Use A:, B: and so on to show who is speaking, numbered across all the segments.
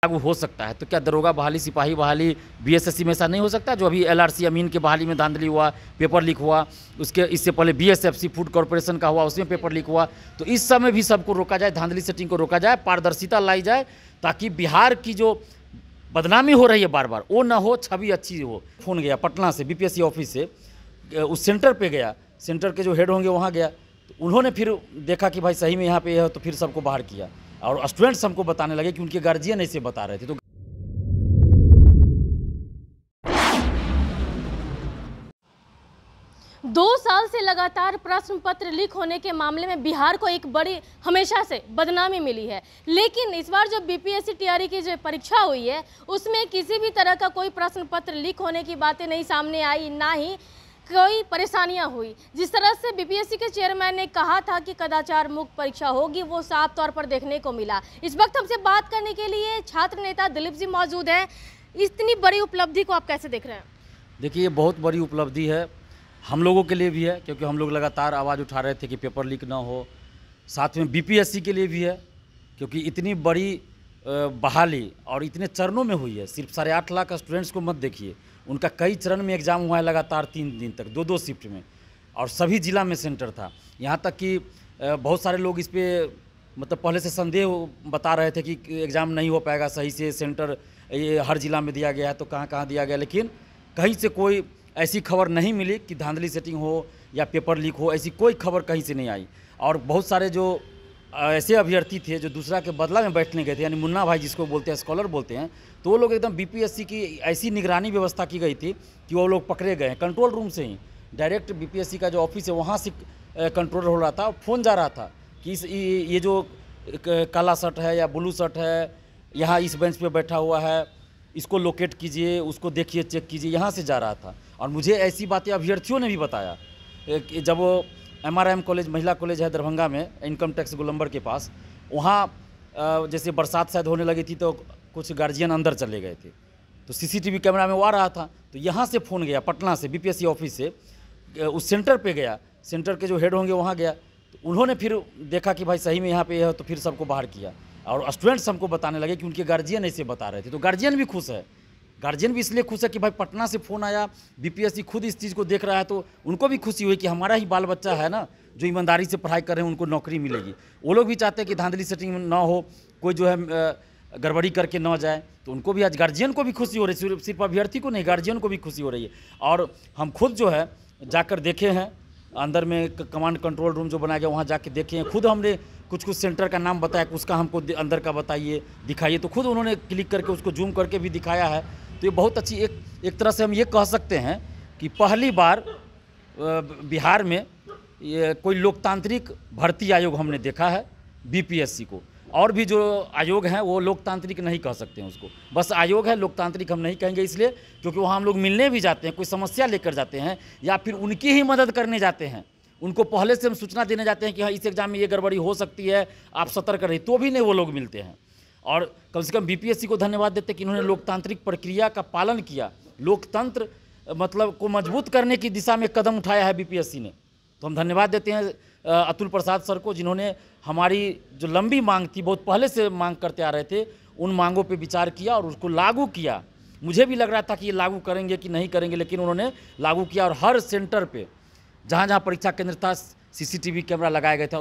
A: लागू हो सकता है। तो क्या दरोगा बहाली, सिपाही बहाली बीएसएससी में ऐसा नहीं हो सकता? जो अभी एलआरसी अमीन के बहाली में धांधली हुआ, पेपर लीक हुआ, उसके इससे पहले बीएसएफसी फूड कॉर्पोरेशन का हुआ, उसमें पेपर लीक हुआ। तो इस समय भी सबको रोका जाए, धांधली सेटिंग को रोका जाए, पारदर्शिता लाई जाए, ताकि बिहार की जो बदनामी हो रही है बार बार वो ना हो, छवि अच्छी हो। फ़ोन गया पटना से बीपीएससी ऑफिस से, उस सेंटर पे गया, सेंटर के जो हेड होंगे वहाँ गया, तो उन्होंने फिर देखा कि भाई सही में यहाँ पे है, तो फिर सबको बाहर किया और स्टूडेंट्स हमको बताने लगे कि उनके गार्जियन ऐसे बता रहे थे। तो
B: 2 साल से लगातार प्रश्न पत्र लीक होने के मामले में बिहार को एक बड़ी हमेशा से बदनामी मिली है, लेकिन इस बार जो बीपीएससी टीआरई की जो परीक्षा हुई है उसमें किसी भी तरह का कोई प्रश्न पत्र लीक होने की बातें नहीं सामने आई, ना ही कोई परेशानियां हुई। जिस तरह से बीपीएससी के चेयरमैन ने कहा था कि कदाचार मुक्त परीक्षा होगी, वो साफ तौर पर देखने को मिला। इस वक्त हमसे बात करने के लिए छात्र नेता दिलीप जी मौजूद हैं। इतनी बड़ी उपलब्धि को आप कैसे देख रहे हैं?
A: देखिए, ये बहुत बड़ी उपलब्धि है, हम लोगों के लिए भी है, क्योंकि हम लोग लगातार आवाज़ उठा रहे थे कि पेपर लीक ना हो। साथ में बीपीएससी के लिए भी है, क्योंकि इतनी बड़ी बहाली और इतने चरणों में हुई है। सिर्फ 8.5 लाख स्टूडेंट्स को मत देखिए, उनका कई चरण में एग्ज़ाम हुआ है लगातार 3 दिन तक, 2-2 शिफ्ट में, और सभी जिला में सेंटर था। यहाँ तक कि बहुत सारे लोग इस पर मतलब पहले से संदेह बता रहे थे कि एग्ज़ाम नहीं हो पाएगा सही से, सेंटर ये हर जिला में दिया गया है तो कहाँ कहाँ दिया गया, लेकिन कहीं से कोई ऐसी खबर नहीं मिली कि धांधली सेटिंग हो या पेपर लीक हो, ऐसी कोई खबर कहीं से नहीं आई। और बहुत सारे जो ऐसे अभ्यर्थी थे जो दूसरा के बदला में बैठने गए थे, यानी मुन्ना भाई जिसको बोलते हैं, स्कॉलर बोलते हैं, तो वो लोग एकदम बीपीएससी की ऐसी निगरानी व्यवस्था की गई थी कि वो लोग पकड़े गए कंट्रोल रूम से ही। डायरेक्ट बीपीएससी का जो ऑफिस है वहाँ से कंट्रोल हो रहा था, फ़ोन जा रहा था कि ये जो काला शर्ट है या ब्लू शर्ट है, यहाँ इस बेंच पर बैठा हुआ है, इसको लोकेट कीजिए, उसको देखिए, चेक कीजिए, यहाँ से जा रहा था। और मुझे ऐसी बातें अभ्यर्थियों ने भी बताया कि जब वो MRM कॉलेज, महिला कॉलेज है दरभंगा में, इनकम टैक्स गोलंबर के पास, वहाँ जैसे बरसात शायद होने लगी थी तो कुछ गार्जियन अंदर चले गए थे, तो सीसीटीवी कैमरा में वो आ रहा था। तो यहाँ से फ़ोन गया पटना से बीपीएससी ऑफिस से, उस सेंटर पे गया, सेंटर के जो हेड होंगे वहाँ गया, तो उन्होंने फिर देखा कि भाई सही में यहाँ पे है, तो फिर सबको बाहर किया और स्टूडेंट्स हमको बताने लगे कि उनके गार्जियन ऐसे बता रहे थे। तो गार्जियन भी खुश है, गार्जियन भी इसलिए खुश है कि भाई पटना से फ़ोन आया, बीपीएससी खुद इस चीज़ को देख रहा है, तो उनको भी खुशी हुई कि हमारा ही बाल बच्चा है ना जो ईमानदारी से पढ़ाई कर रहे हैं, उनको नौकरी मिलेगी। वो लोग भी चाहते हैं कि धांधली सेटिंग ना हो, कोई जो है गड़बड़ी करके ना जाए, तो उनको भी आज गार्जियन को भी खुशी हो रही है, सिर्फ अभ्यर्थी को नहीं, गार्जियन को भी खुशी हो रही है। और हम खुद जो है जाकर देखे हैं, अंदर में कमांड कंट्रोल रूम जो बनाया गया वहाँ जाके देखे हैं, खुद हमने कुछ सेंटर का नाम बताया, उसका हमको अंदर का बताइए, दिखाइए, तो खुद उन्होंने क्लिक करके उसको जूम करके भी दिखाया है। तो ये बहुत अच्छी एक तरह से हम ये कह सकते हैं कि पहली बार बिहार में ये कोई लोकतांत्रिक भर्ती आयोग हमने देखा है बीपीएससी को। और भी जो आयोग हैं वो लोकतांत्रिक नहीं कह सकते हैं उसको, बस आयोग है, लोकतांत्रिक हम नहीं कहेंगे, इसलिए क्योंकि वहाँ हम लोग मिलने भी जाते हैं, कोई समस्या लेकर जाते हैं या फिर उनकी ही मदद करने जाते हैं, उनको पहले से हम सूचना देने जाते हैं कि हाँ इस एग्ज़ाम में ये गड़बड़ी हो सकती है, आप सतर्क रहिए, तो भी नहीं वो लोग मिलते हैं। और कम से कम बीपीएससी को धन्यवाद देते हैं कि इन्होंने लोकतांत्रिक प्रक्रिया का पालन किया, लोकतंत्र मतलब को मजबूत करने की दिशा में कदम उठाया है बीपीएससी ने। तो हम धन्यवाद देते हैं अतुल प्रसाद सर को, जिन्होंने हमारी जो लंबी मांग थी, बहुत पहले से मांग करते आ रहे थे, उन मांगों पे विचार किया और उसको लागू किया। मुझे भी लग रहा था कि ये लागू करेंगे कि नहीं करेंगे, लेकिन उन्होंने लागू किया और हर सेंटर पे जहाँ जहाँ परीक्षा केंद्र था सीसीटीवी कैमरा लगाए गए थे।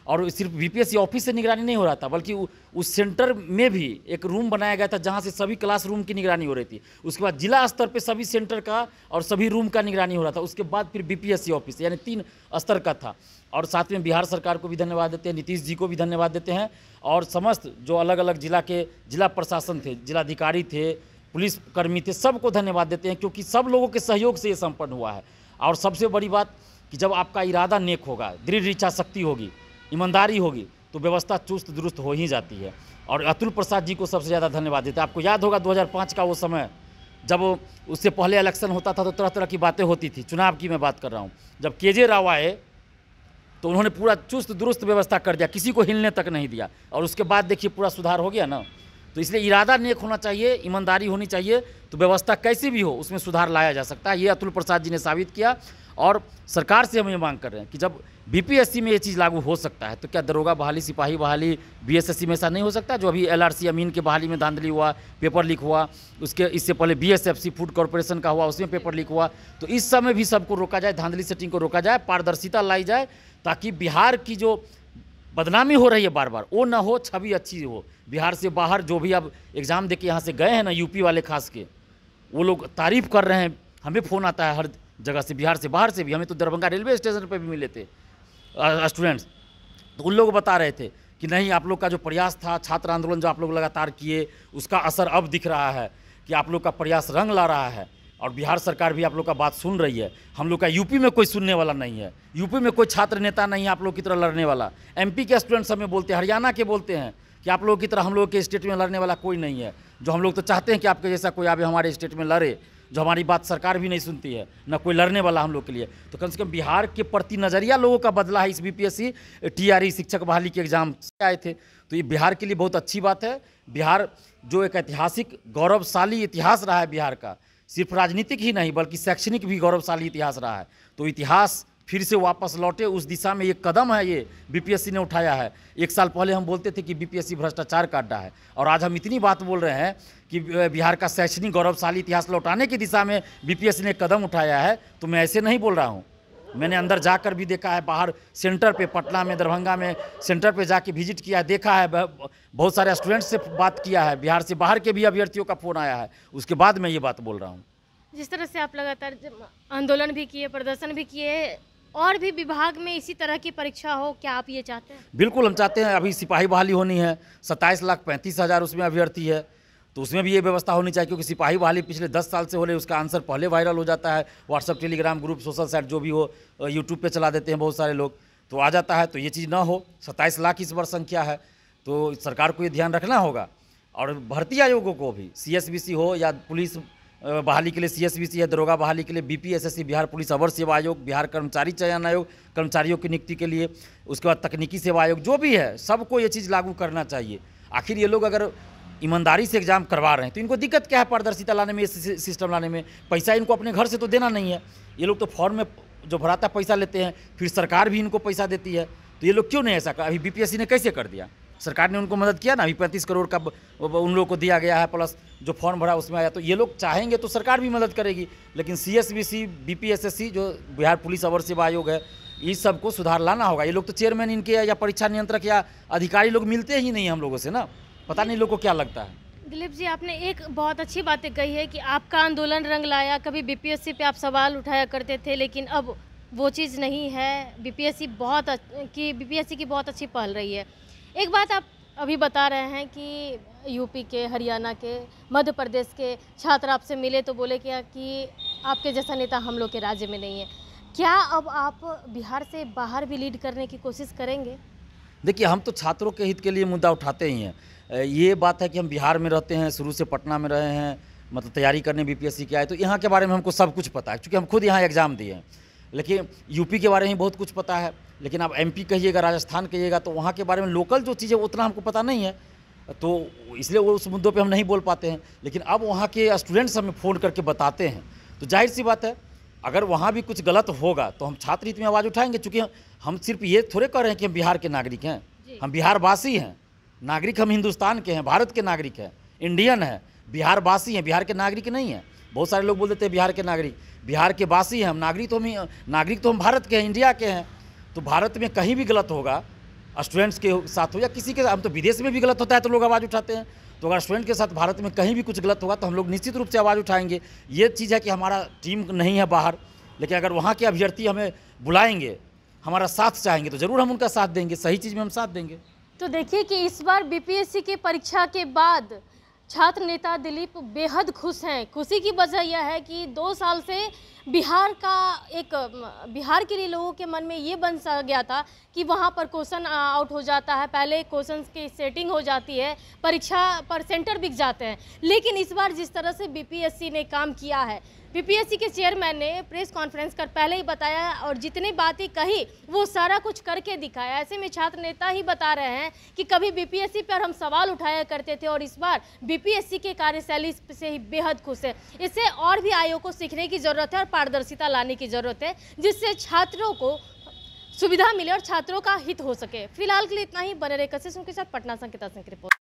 A: और सिर्फ बीपीएससी ऑफिस से निगरानी नहीं हो रहा था, बल्कि उस सेंटर में भी एक रूम बनाया गया था जहाँ से सभी क्लासरूम की निगरानी हो रही थी। उसके बाद जिला स्तर पे सभी सेंटर का और सभी रूम का निगरानी हो रहा था। उसके बाद फिर बीपीएससी ऑफिस, यानी 3 स्तर का था। और साथ में बिहार सरकार को भी धन्यवाद देते हैं, नीतीश जी को भी धन्यवाद देते हैं, और समस्त जो अलग अलग जिला के जिला प्रशासन थे, जिलाधिकारी थे, पुलिस कर्मी थे, सबको धन्यवाद देते हैं, क्योंकि सब लोगों के सहयोग से ये संपन्न हुआ है। और सबसे बड़ी बात कि जब आपका इरादा नेक होगा, दृढ़ इच्छा शक्ति होगी, ईमानदारी होगी, तो व्यवस्था चुस्त दुरुस्त हो ही जाती है। और अतुल प्रसाद जी को सबसे ज़्यादा धन्यवाद देते हैं। आपको याद होगा 2005 का वो समय, जब उससे पहले इलेक्शन होता था तो तरह तरह की बातें होती थी, चुनाव की मैं बात कर रहा हूँ। जब केजे राव आए तो उन्होंने पूरा चुस्त दुरुस्त व्यवस्था कर दिया, किसी को हिलने तक नहीं दिया, और उसके बाद देखिए पूरा सुधार हो गया ना। तो इसलिए इरादा नेक होना चाहिए, ईमानदारी होनी चाहिए, तो व्यवस्था कैसी भी हो उसमें सुधार लाया जा सकता है। ये अतुल प्रसाद जी ने साबित किया और सरकार से हम ये मांग कर रहे हैं कि जब बीपीएससी में ये चीज़ लागू हो सकता है तो क्या दरोगा बहाली, सिपाही बहाली, बीएसएससी में ऐसा नहीं हो सकता? जो अभी एलआरसी अमीन के बहाली में धांधली हुआ, पेपर लीक हुआ, उसके इससे पहले बीएसएफसी फूड कॉर्पोरेशन का हुआ, उसमें पेपर लीक हुआ। तो इस समय भी सबको रोका जाए, धांधली सेटिंग को रोका जाए, पारदर्शिता लाई जाए, ताकि बिहार की जो बदनामी हो रही है बार बार वो ना हो, छवि अच्छी हो। बिहार से बाहर जो भी अब एग्ज़ाम दे के यहाँ से गए हैं ना, यूपी वाले खास के, वो लोग तारीफ़ कर रहे हैं। हमें फ़ोन आता है हर जगह से, बिहार से बाहर से भी। हमें तो दरभंगा रेलवे स्टेशन पर भी मिले थे स्टूडेंट्स, तो उन लोग बता रहे थे कि नहीं, आप लोग का जो प्रयास था, छात्र आंदोलन जो आप लोग लगातार किए, उसका असर अब दिख रहा है कि आप लोग का प्रयास रंग ला रहा है और बिहार सरकार भी आप लोग का बात सुन रही है। हम लोग का यूपी में कोई सुनने वाला नहीं है, यूपी में कोई छात्र नेता नहीं है आप लोग की तरह लड़ने वाला। एमपी के स्टूडेंट्स हमें बोलते हैं, हरियाणा के बोलते हैं कि आप लोगों की तरह हम लोग के स्टेट में लड़ने वाला कोई नहीं है। जो हम लोग तो चाहते हैं कि आपके जैसा कोई आवे हमारे स्टेट में लड़े, जो हमारी बात सरकार भी नहीं सुनती है, ना कोई लड़ने वाला हम लोग के लिए। तो कम से कम बिहार के प्रति नज़रिया लोगों का बदला है। इस बीपीएससी टीआरई शिक्षक बहाली के एग्ज़ाम से आए थे, तो ये बिहार के लिए बहुत अच्छी बात है। बिहार जो एक ऐतिहासिक गौरवशाली इतिहास रहा है बिहार का, सिर्फ राजनीतिक ही नहीं बल्कि शैक्षणिक भी गौरवशाली इतिहास रहा है। तो इतिहास फिर से वापस लौटे, उस दिशा में एक कदम है ये बीपीएससी ने उठाया है। एक साल पहले हम बोलते थे कि बीपीएससी भ्रष्टाचार का अड्डा है, और आज हम इतनी बात बोल रहे हैं कि बिहार का शैक्षणिक गौरवशाली इतिहास लौटाने की दिशा में बीपीएससी ने कदम उठाया है। तो मैं ऐसे नहीं बोल रहा हूँ, मैंने अंदर जाकर भी देखा है, बाहर सेंटर पे, पटना में, दरभंगा में सेंटर पे जाके विजिट किया है, देखा है, बहुत सारे स्टूडेंट्स से बात किया है, बिहार से बाहर के भी अभ्यर्थियों का फ़ोन आया है, उसके बाद मैं ये बात बोल रहा हूँ।
B: जिस तरह से आप लगातार आंदोलन भी किए, प्रदर्शन भी किए, और भी विभाग में इसी तरह की परीक्षा हो, क्या आप ये चाहते हैं?
A: बिल्कुल हम चाहते हैं। अभी सिपाही बहाली होनी है, 27,35,000 उसमें अभ्यर्थी है, तो उसमें भी ये व्यवस्था होनी चाहिए, क्योंकि सिपाही बहाली पिछले 10 साल से हो रही है, उसका आंसर पहले वायरल हो जाता है। WhatsApp, Telegram group, social site जो भी हो, यूट्यूब पे चला देते हैं बहुत सारे लोग, तो आ जाता है। तो ये चीज़ ना हो। 27 लाख इस बार संख्या है, तो सरकार को ये ध्यान रखना होगा। और भर्ती आयोगों को भी, CSBC हो या पुलिस बहाली के लिए CSBC है, दरोगा बहाली के लिए BPSSC, बिहार पुलिस अवर सेवा आयोग, बिहार कर्मचारी चयन आयोग, कर्मचारियों की नियुक्ति के लिए, उसके बाद तकनीकी सेवा आयोग, जो भी है सबको ये चीज़ लागू करना चाहिए। आखिर ये लोग अगर ईमानदारी से एग्जाम करवा रहे हैं तो इनको दिक्कत क्या है पारदर्शिता लाने में, सिस्टम लाने में? पैसा इनको अपने घर से तो देना नहीं है। ये लोग तो फॉर्म में जो भराता पैसा लेते हैं, फिर सरकार भी इनको पैसा देती है, तो ये लोग क्यों नहीं ऐसा कर? अभी BPSC ने कैसे कर दिया? सरकार ने उनको मदद किया ना, अभी 35 करोड़ का उन लोगों को दिया गया है, प्लस जो फॉर्म भरा उसमें आया। तो ये लोग चाहेंगे तो सरकार भी मदद करेगी, लेकिन CSBC, BPSSC जो बिहार पुलिस अवर सेवा आयोग है, इस सबको सुधार लाना होगा। ये लोग तो चेयरमैन इनके या परीक्षा नियंत्रक या अधिकारी लोग मिलते ही नहीं हम लोगों से ना, पता नहीं लोग को क्या लगता है।
B: दिलीप जी, आपने एक बहुत अच्छी बातें कही है कि आपका आंदोलन रंग लाया। कभी BPSC पे आप सवाल उठाया करते थे, लेकिन अब वो चीज़ नहीं है। BPSC की बहुत अच्छी पहल रही है। एक बात आप अभी बता रहे हैं कि यूपी के, हरियाणा के, मध्य प्रदेश के छात्र आपसे मिले तो बोले क्या कि आपके जैसा नेता हम लोग के राज्य में नहीं है। क्या अब आप बिहार से बाहर भी लीड करने की कोशिश करेंगे?
A: देखिए, हम तो छात्रों के हित के लिए मुद्दा उठाते ही हैं। ये बात है कि हम बिहार में रहते हैं, शुरू से पटना में रहे हैं, मतलब तैयारी करने BPSC के आए, तो यहाँ के बारे में हमको सब कुछ पता है, क्योंकि हम खुद यहाँ एग्ज़ाम दिए हैं। लेकिन यूपी के बारे में बहुत कुछ पता है, लेकिन आप MP कहिएगा, राजस्थान कहिएगा, तो वहाँ के बारे में लोकल जो चीज़ें उतना हमको पता नहीं है, तो इसलिए वो उस मुद्दों पे हम नहीं बोल पाते हैं। लेकिन अब वहाँ के स्टूडेंट्स हमें फ़ोन करके बताते हैं, तो जाहिर सी बात है अगर वहाँ भी कुछ गलत होगा तो हम छात्र हित में आवाज़ उठाएंगे। चूँकि हम सिर्फ ये थोड़े कह रहे हैं कि हम बिहार के नागरिक हैं, हम बिहारवासी हैं। नागरिक हम हिंदुस्तान के हैं, भारत के नागरिक हैं, इंडियन है, बिहारवासी हैं, बिहार के नागरिक नहीं हैं। बहुत सारे लोग बोल देते हैं बिहार के नागरिक, बिहार के वासी हैं हम। नागरिक तो हम भारत के हैं, इंडिया के हैं। तो भारत में कहीं भी गलत होगा, स्टूडेंट्स के साथ हो या किसी के, हम तो विदेश में भी गलत होता है तो लोग आवाज़ उठाते हैं। तो अगर स्टूडेंट के साथ भारत में कहीं भी कुछ गलत होगा तो हम लोग निश्चित रूप से आवाज़ उठाएंगे। ये चीज़ है कि हमारा टीम नहीं है बाहर, लेकिन अगर वहाँ के अभ्यर्थी हमें बुलाएंगे, हमारा साथ चाहेंगे, तो ज़रूर हम उनका साथ देंगे, सही चीज़ में हम साथ देंगे।
B: तो देखिए कि इस बार BPSC की परीक्षा के बाद छात्र नेता दिलीप बेहद खुश हैं। खुशी की वजह यह है कि 2 साल से बिहार के लिए लोगों के मन में ये बन सा गया था कि वहाँ पर क्वेश्चन आउट हो जाता है, पहले क्वेश्चंस की सेटिंग हो जाती है, परीक्षा पर सेंटर बिक जाते हैं। लेकिन इस बार जिस तरह से BPSC ने काम किया है, बीपीएससी के चेयरमैन ने प्रेस कॉन्फ्रेंस कर पहले ही बताया और जितनी बातें कही वो सारा कुछ करके दिखाया। ऐसे में छात्र नेता ही बता रहे हैं कि कभी बीपीएससी पर हम सवाल उठाया करते थे और इस बार बीपीएससी के कार्यशैली से ही बेहद खुश है। इससे और भी आयोग को सीखने की जरूरत है और पारदर्शिता लाने की जरूरत है, जिससे छात्रों को सुविधा मिले और छात्रों का हित हो सके। फिलहाल के लिए इतना ही। बने रहे कशिश के साथ पटना संकेता सिंह की रिपोर्ट।